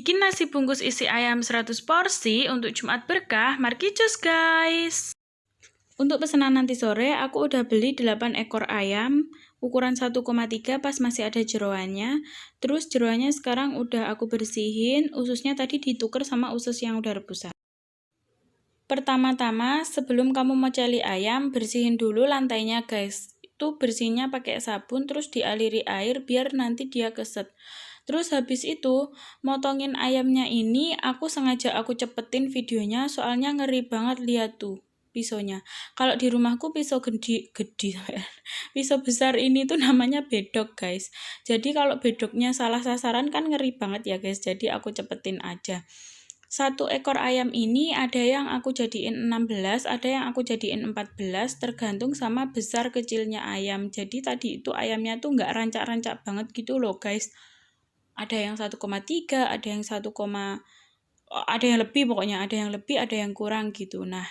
Bikin nasi bungkus isi ayam 100 porsi untuk Jumat berkah, mari cus guys. Untuk pesanan nanti sore, aku udah beli 8 ekor ayam, ukuran 1,3 pas masih ada jeroannya. Terus jeroannya sekarang udah aku bersihin, ususnya tadi ditukar sama usus yang udah rebusan. Pertama-tama, sebelum kamu mau celi ayam, bersihin dulu lantainya guys. Itu bersihnya pakai sabun, terus dialiri air biar nanti dia keset. Terus habis itu, motongin ayamnya ini, aku sengaja cepetin videonya, soalnya ngeri banget lihat tuh pisaunya. Kalau di rumahku pisau gede, pisau besar ini tuh namanya bedok guys. Jadi kalau bedoknya salah sasaran kan ngeri banget ya guys, jadi aku cepetin aja. 1 ekor ayam ini ada yang aku jadiin 16, ada yang aku jadiin 14, tergantung sama besar kecilnya ayam. Jadi tadi itu ayamnya tuh nggak rancak-rancak banget gitu loh guys. Ada yang 1,3, ada yang 1, ada yang lebih pokoknya, ada yang lebih, ada yang kurang gitu. Nah,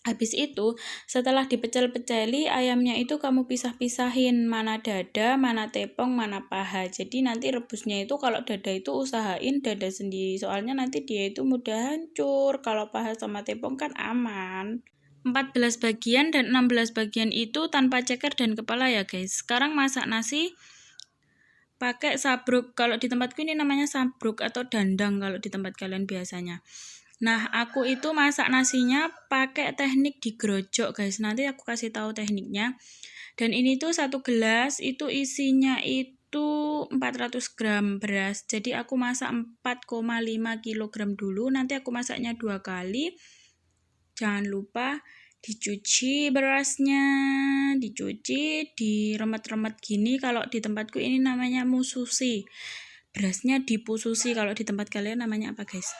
habis itu setelah dipecel-peceli ayamnya itu kamu pisah-pisahin mana dada, mana tepung, mana paha. Jadi nanti rebusnya itu kalau dada itu usahain dada sendiri, soalnya nanti dia itu mudah hancur. Kalau paha sama tepung kan aman. 14 bagian dan 16 bagian itu tanpa ceker dan kepala ya guys. Sekarang masak nasi pakai sabruk. Kalau di tempatku ini namanya sabruk atau dandang kalau di tempat kalian biasanya. Nah, aku itu masak nasinya pakai teknik digerojok guys. Nanti aku kasih tahu tekniknya. Dan ini tuh 1 gelas itu isinya itu 400 gram beras. Jadi aku masak 4,5 kg dulu. Nanti aku masaknya 2 kali. Jangan lupa dicuci berasnya, dicuci, diremet-remet gini. Kalau di tempatku ini namanya mususi. Berasnya dipususi, kalau di tempat kalian namanya apa guys?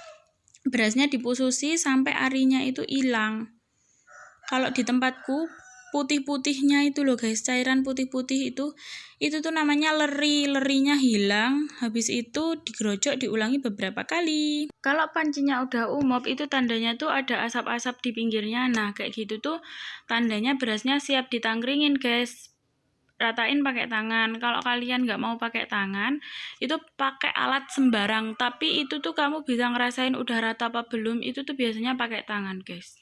Berasnya dipususi sampai arinya itu hilang. Kalau di tempatku putih-putihnya itu loh guys, cairan putih-putih itu tuh namanya leri, lerinya hilang. Habis itu digerojok diulangi beberapa kali. Kalau pancinya udah umop itu tandanya tuh ada asap-asap di pinggirnya. Nah kayak gitu tuh tandanya berasnya siap ditangkringin guys. Ratain pakai tangan. Kalau kalian nggak mau pakai tangan, itu pakai alat sembarang. Tapi itu tuh kamu bisa ngerasain udah rata apa belum, itu tuh biasanya pakai tangan guys.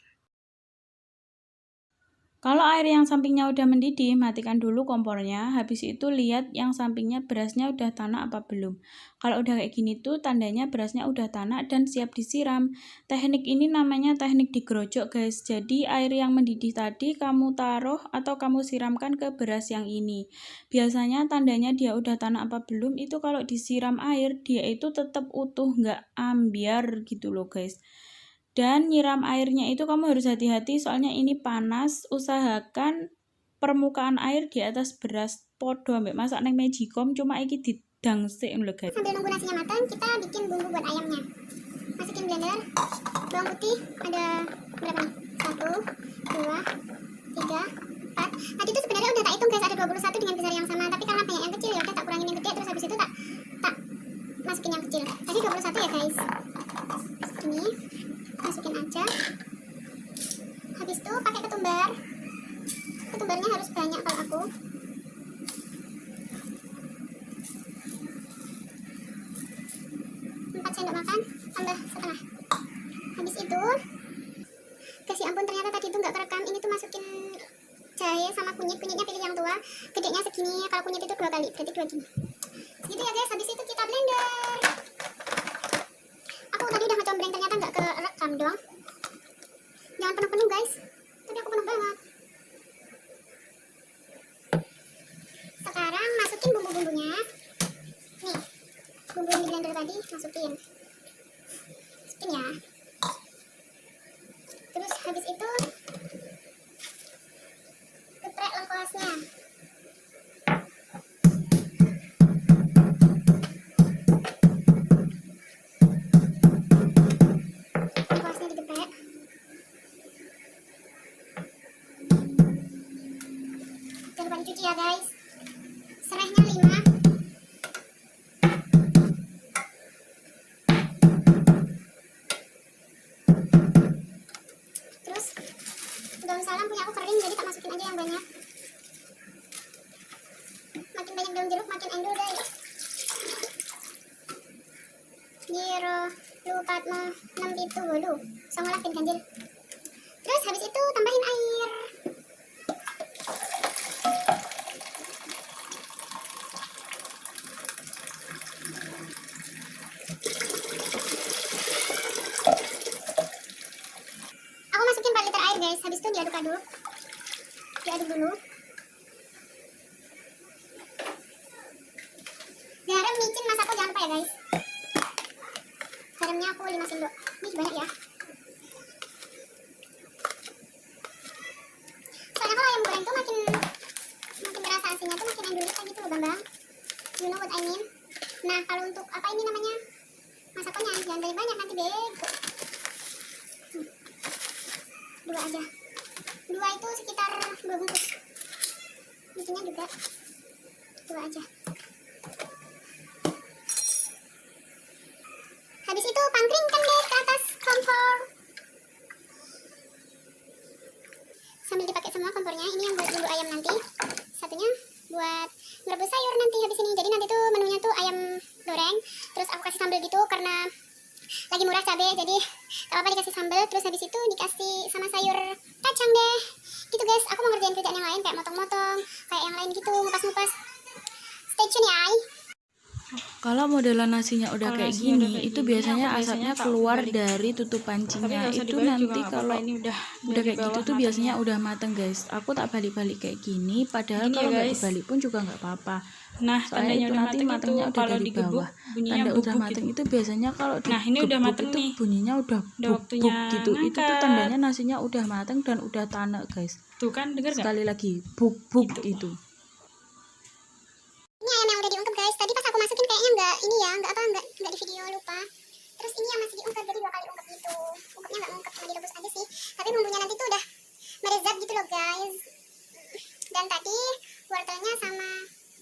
Kalau air yang sampingnya udah mendidih, matikan dulu kompornya. Habis itu lihat yang sampingnya berasnya udah tanak apa belum. Kalau udah kayak gini tuh tandanya berasnya udah tanak dan siap disiram. Teknik ini namanya teknik digerojok guys. Jadi air yang mendidih tadi kamu taruh atau kamu siramkan ke beras yang ini. Biasanya tandanya dia udah tanak apa belum itu kalau disiram air dia itu tetap utuh, nggak ambiar gitu loh guys. Dan nyiram airnya itu kamu harus hati-hati soalnya ini panas. Usahakan permukaan air di atas beras podo ambek masak neng Magicom, cuma iki didang sik lho guys. Sambil nunggu nasinya matang, kita bikin bumbu buat ayamnya. Masukin blender. Bawang putih ada berapa nih? 1, 2, 3, 4. Tadi itu sebenarnya udah tak hitung guys, ada 21 dengan besar yang sama, tapi karena banyak yang kecil ya udah tak kurangin yang gede, terus habis itu tak masukin yang kecil. Tadi 21 ya guys. Ini masukin aja. Habis itu pakai ketumbar. Ketumbarnya harus banyak kalau aku. Sendok makan tambah setengah. Habis itu kasih ampun ternyata tadi itu nggak kerekam. Ini tuh masukin jahe sama kunyit. Kunyitnya pilih yang tua, gedenya segini. Kalau kunyit itu 2 kali, berarti 2 gini. Gitu ya guys. Habis itu kita blender. Aku tadi udah ngecombreng ternyata nggak kerekam doang. Jangan penuh-penuh guys. Tapi aku penuh banget. Sekarang masukin bumbu-bumbunya. Nih, bumbu yang di blender tadi masukin ya. Terus habis itu geprek lengkuasnya. Lengkuasnya digeprek. Jangan lupa dicuci ya guys. Serehnya 5. Daun salam punya aku kering jadi tak masukin aja yang banyak. buat itu dulu. Songolah pin ganjil. Terus habis itu tambahin air. Aku masukin 4 liter air guys. Habis itu diaduk-aduk. Diaduk dulu. Garam, micin, masako jangan lupa ya guys. Garamnya aku 5 sendok. Ini banyak ya. Soalnya kalau ayam goreng tuh makin berasa asinnya tuh makin Indonesia gitu loh Bambang. You know what I mean? Nah kalau untuk apa ini namanya masakannya jangan dari banyak nanti bego. 2 aja. 2 itu sekitar 2 bungkus. Micinnya juga 2 aja. Habis itu pangkringkan deh ke atas kompor. Sambil dipakai semua kompornya. Ini yang buat bumbu ayam nanti. Satunya buat merebus sayur nanti habis ini. Jadi nanti tuh menunya tuh ayam goreng. Terus aku kasih sambal gitu karena lagi murah cabai. Jadi apa dikasih sambal. Terus habis itu dikasih sama sayur kacang deh. Gitu guys. Aku mau ngerjain kerjaan yang lain kayak motong-motong, kayak yang lain gitu, ngupas-ngupas. Stay tune ya. Kalau modelan nasinya udah kayak gini, itu biasanya asapnya keluar dari tutup pancinya. Itu nanti kalau udah kayak gitu tuh biasanya udah mateng guys. Aku tak balik-balik kayak gini, padahal kalau nggak dibalik pun juga nggak apa-apa. Nah, soalnya itu nanti matengnya udah dari bawah. Tanda udah mateng itu biasanya kalau digebuk itu bunyinya udah buk-buk gitu. Itu tuh tandanya nasinya udah mateng dan udah tanek guys. Tuh kan, denger gak? Sekali lagi buk-buk itu. Ini ayam yang udah diungkep guys. Tadi pas aku masukin kayaknya nggak di video, lupa. Terus ini yang masih diungkep, jadi 2 kali ungkep gitu. Ungkepnya nggak ngungkep, cuma direbus aja sih. Tapi bumbunya nanti tuh udah meresap gitu loh guys. Dan tadi wortelnya sama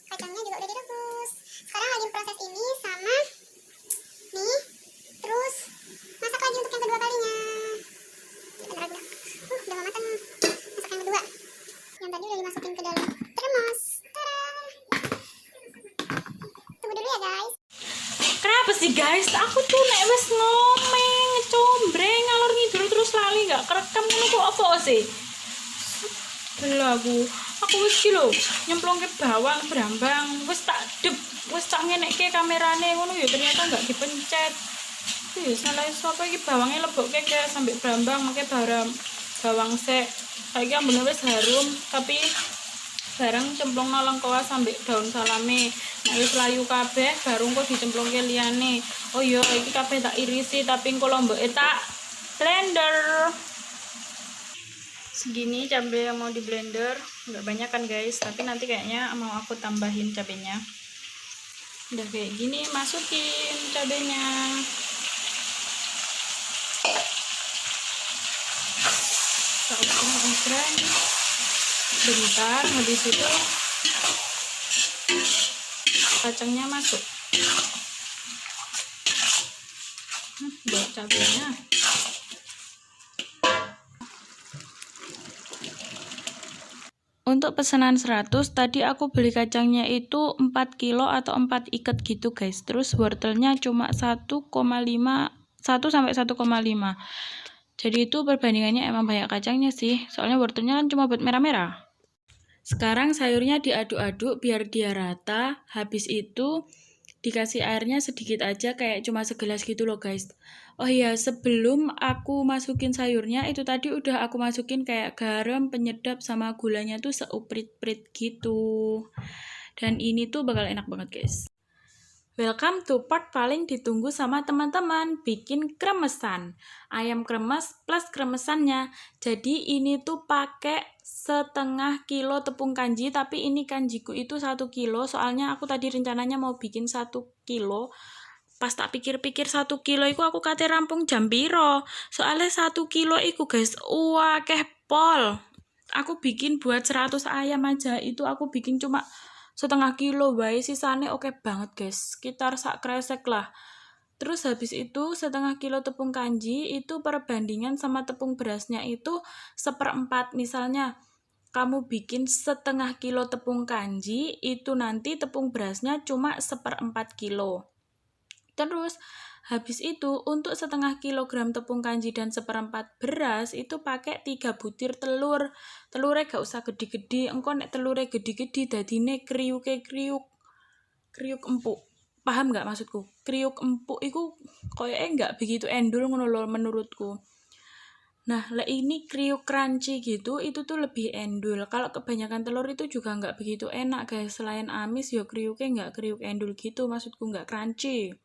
kacangnya juga udah direbus. Sekarang lagi proses ini sama nih. Terus masak lagi untuk yang kedua kalinya. Bentar lagi udah mau matang. Masak yang kedua. Yang tadi udah dimasukin ke dalam termos. Tunggu dulu ya guys. Kenapa sih guys? Aku tuh nek wis ngomeng, combreng, ngalor ngidul terus lali gak kerekam ngono kok apa sih? Belagu. Aku wis ki lho, nyemplongke bawang brambang, wis tak ngenekke kamerane ngono ya ternyata gak dipencet. Ya salah sapa iki bawange lebokke kayak sampai brambang, make bawang sek. Saiki ambune wis harum, tapi bareng cemplung nolong kowa sampai daun salame. Nek wis layu kabeh baru kok dicemplungke liyane. Oh iya iki kabeh tak irisi tapi engko lomboke tak blender. Segini cabai yang mau di blender, nggak banyak kan guys, tapi nanti kayaknya mau aku tambahin cabenya. Udah kayak gini, masukin cabenya. Osreng bentar, habis itu kacangnya masuk. Buat cabenya. Untuk pesanan 100, tadi aku beli kacangnya itu 4 kilo atau 4 ikat gitu guys. Terus wortelnya cuma 1,5 sampai 1,5. Jadi itu perbandingannya emang banyak kacangnya sih. Soalnya wortelnya kan cuma buat merah-merah. Sekarang sayurnya diaduk-aduk biar dia rata. Habis itu dikasih airnya sedikit aja, kayak cuma segelas gitu loh guys. Oh iya, sebelum aku masukin sayurnya itu tadi udah aku masukin kayak garam, penyedap sama gulanya tuh seuprit-prit gitu. Dan ini tuh bakal enak banget guys. Welcome to part paling ditunggu sama teman-teman, bikin kremesan. Ayam kremes plus kremesannya. Jadi ini tuh pakai setengah kilo tepung kanji, tapi ini kanjiku itu 1 kilo. Soalnya aku tadi rencananya mau bikin 1 kilo. Pas tak pikir-pikir 1 kilo itu aku kate rampung jam piro. Soalnya 1 kilo itu guys, akeh pol. Aku bikin buat 100 ayam aja, itu aku bikin cuma setengah kilo wae, sisane oke banget guys, sekitar sak kresek lah. Terus habis itu setengah kilo tepung kanji itu perbandingan sama tepung berasnya itu 1/4. Misalnya kamu bikin setengah kilo tepung kanji, itu nanti tepung berasnya cuma 1/4 kilo. Terus habis itu untuk setengah kilogram tepung kanji dan seperempat beras itu pakai 3 butir telur. Telurnya gak usah gede-gede, engko nek telurnya gede-gede dadine kriuk empuk. Paham gak maksudku? Kriuk empuk itu koyoke gak begitu endul ngono lho menurutku. Nah, ini kriuk crunchy gitu, itu tuh lebih endul. Kalau kebanyakan telur itu juga nggak begitu enak, guys. Selain amis, ya kriuknya nggak kriuk endul gitu, maksudku nggak crunchy.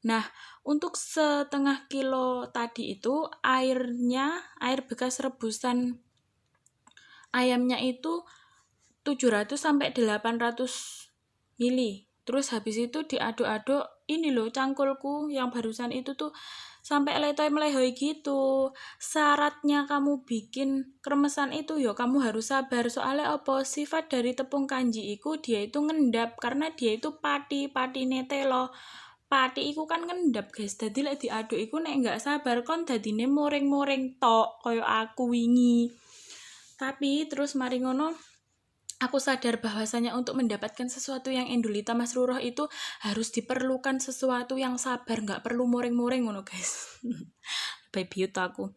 Nah, untuk setengah kilo tadi itu, air bekas rebusan ayamnya itu 700 sampai 800 mili. Terus habis itu diaduk-aduk, ini loh cangkulku yang barusan itu tuh sampai letoy-melehoi gitu. Syaratnya kamu bikin kremesan itu ya kamu harus sabar. Soalnya apa? Sifat dari tepung kanji itu dia itu ngendap karena dia itu patine telo. Pati iku kan ngendap, guys. Dadi lek diaduk iku nek enggak sabar kon dadine moreng-moreng tok koyo aku wingi. Tapi terus mari ngono aku sadar bahwasanya untuk mendapatkan sesuatu yang endulita Mas Ruroh itu harus diperlukan sesuatu yang sabar, nggak perlu moreng-moreng ngono guys. Baby aku.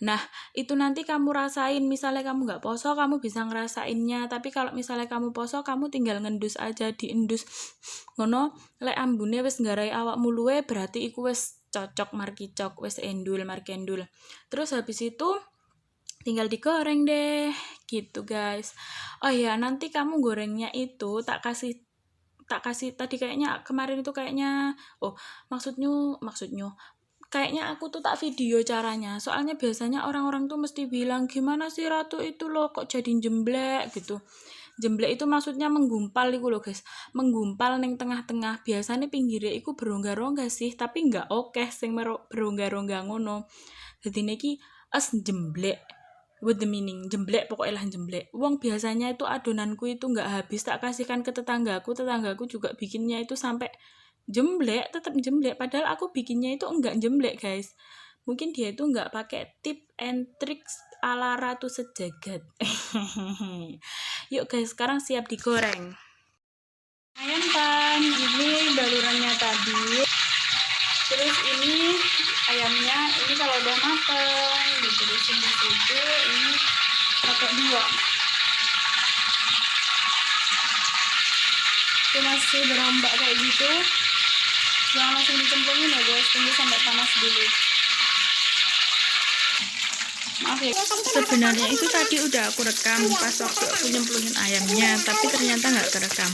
Nah, itu nanti kamu rasain, misalnya kamu nggak poso, kamu bisa ngerasainnya. Tapi kalau misalnya kamu poso, kamu tinggal ngendus aja, diendus. Ngono, lek ambune wis nggarai awakmu luwe, berarti iku wis cocok markicok, wis endul, markendul. Terus habis itu tinggal digoreng deh gitu guys. Oh ya, nanti kamu gorengnya itu tak kasih tadi kayaknya kemarin itu kayaknya maksudnya kayaknya aku tuh tak video caranya. Soalnya biasanya orang-orang tuh mesti bilang gimana sih Ratu itu loh kok jadi jemblek gitu. Jemblek itu maksudnya menggumpal iku loh guys. Menggumpal ning tengah-tengah. Biasanya pinggirnya iku berongga-rongga sih, tapi enggak oke sing berongga-rongga ngono. Jadi niki jemblek. With the meaning, jemblek pokoknya lah jemblek. Wong biasanya itu adonanku itu nggak habis, tak kasihkan ke tetanggaku juga bikinnya itu sampai jemblek, tetap jemblek. Padahal aku bikinnya itu enggak jemblek guys. Mungkin dia itu nggak pakai tip and tricks ala Ratu Sejagat. Yuk guys, sekarang siap digoreng. Lumayan kan, ini balurannya tadi. Terus ini ayamnya, ini kalau udah mateng diterusin di situ, ini pakai 2. Itu masih berombak kayak gitu, jangan langsung dicemplungin ya guys, tunggu sampai panas dulu. Maaf ya, sebenarnya itu tadi udah aku rekam pas waktu aku nyemplungin ayamnya, tapi ternyata nggak kerekam.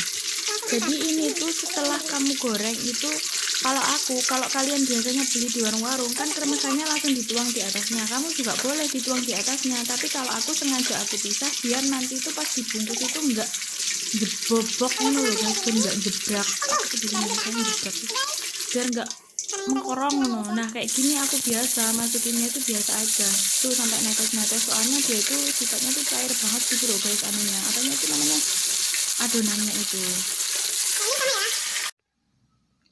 Jadi ini tuh setelah kamu goreng itu, kalau kalian biasanya beli di warung-warung kan kremesannya langsung dituang di atasnya, kamu juga boleh dituang di atasnya. Tapi kalau aku sengaja aku pisah biar nanti itu pas dibungkus itu enggak jebobok loh guys, enggak jebrak. Aku biasanya jebrak biar enggak mengkorong loh. Nah kayak gini aku biasa masukinnya itu biasa aja tuh sampai netes-netes, soalnya dia itu sifatnya tuh cair banget gitu loh guys, apanya itu namanya adonannya itu.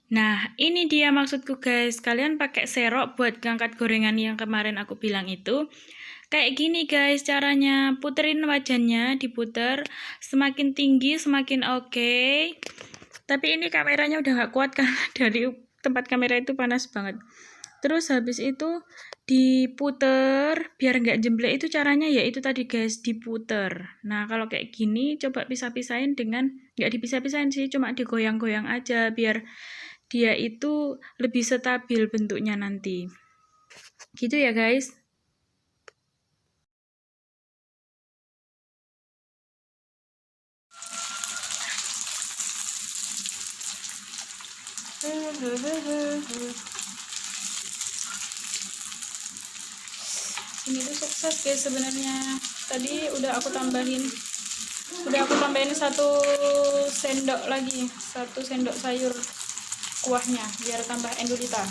Nah, ini dia maksudku guys. Kalian pakai serok buat ngangkat gorengan yang kemarin aku bilang itu. Kayak gini guys caranya. Puterin wajannya, diputer. Semakin tinggi, semakin oke. Tapi ini kameranya udah gak kuat karena dari tempat kamera itu panas banget. Terus habis itu diputer biar nggak jemblek. Itu caranya ya itu tadi guys, diputer. Nah kalau kayak gini coba pisah-pisahin dengan, nggak dipisah-pisahin sih, cuma digoyang-goyang aja biar dia itu lebih stabil bentuknya nanti gitu ya guys. Ini tuh sukses guys sebenarnya. Tadi udah aku tambahin 1 sendok lagi, 1 sendok sayur kuahnya biar tambah endulita.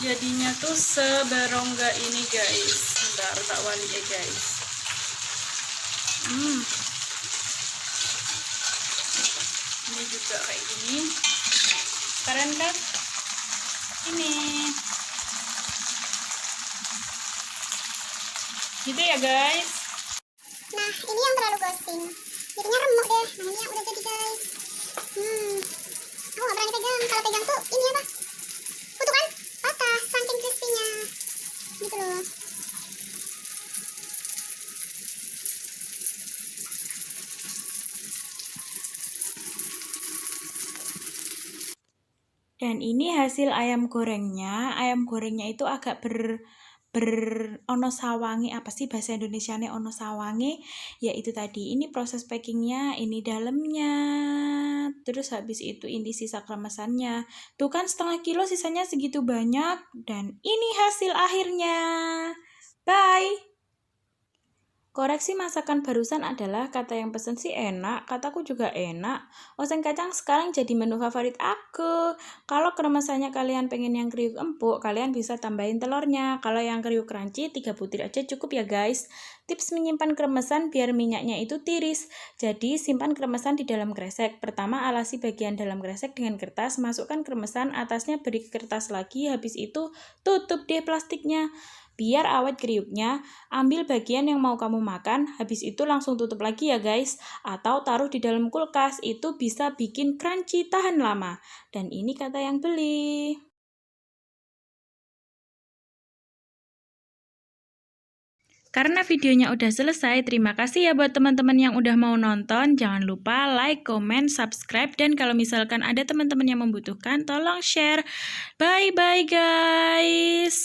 Jadinya tuh seberongga ini guys. Bentar tak wali ya guys. Ini juga kayak gini. Keren kan? Ini. Gitu ya guys. Nah ini yang terlalu ghosting, jadinya remuk deh. Nah ini yang udah jadi guys. Aku gak berani pegang. kalau pegang tuh ini apa? Kutu kan? Patah, saking crispy-nya. Gitu loh. Dan ini hasil ayam gorengnya. Ayam gorengnya itu agak ono sawangi, apa sih bahasa Indonesianya ono sawangi, yaitu tadi ini proses packingnya, ini dalamnya, terus habis itu ini sisa kremesannya. Tuh kan setengah kilo sisanya segitu banyak, dan ini hasil akhirnya. Bye. Koreksi masakan barusan adalah kata yang pesen sih enak, kataku juga enak. Oseng kacang sekarang jadi menu favorit aku. Kalau kremesannya kalian pengen yang kriuk empuk, kalian bisa tambahin telurnya. Kalau yang kriuk crunchy, 3 butir aja cukup ya guys. Tips menyimpan kremesan biar minyaknya itu tiris. Jadi simpan kremesan di dalam kresek. Pertama alasi bagian dalam kresek dengan kertas, masukkan kremesan, atasnya beri kertas lagi, habis itu tutup deh plastiknya. Biar awet kriuknya, ambil bagian yang mau kamu makan, habis itu langsung tutup lagi ya guys. Atau taruh di dalam kulkas, itu bisa bikin crunchy tahan lama. Dan ini kata yang beli. Karena videonya udah selesai, terima kasih ya buat teman-teman yang udah mau nonton. Jangan lupa like, comment, subscribe, dan kalau misalkan ada teman-teman yang membutuhkan, tolong share. Bye-bye guys!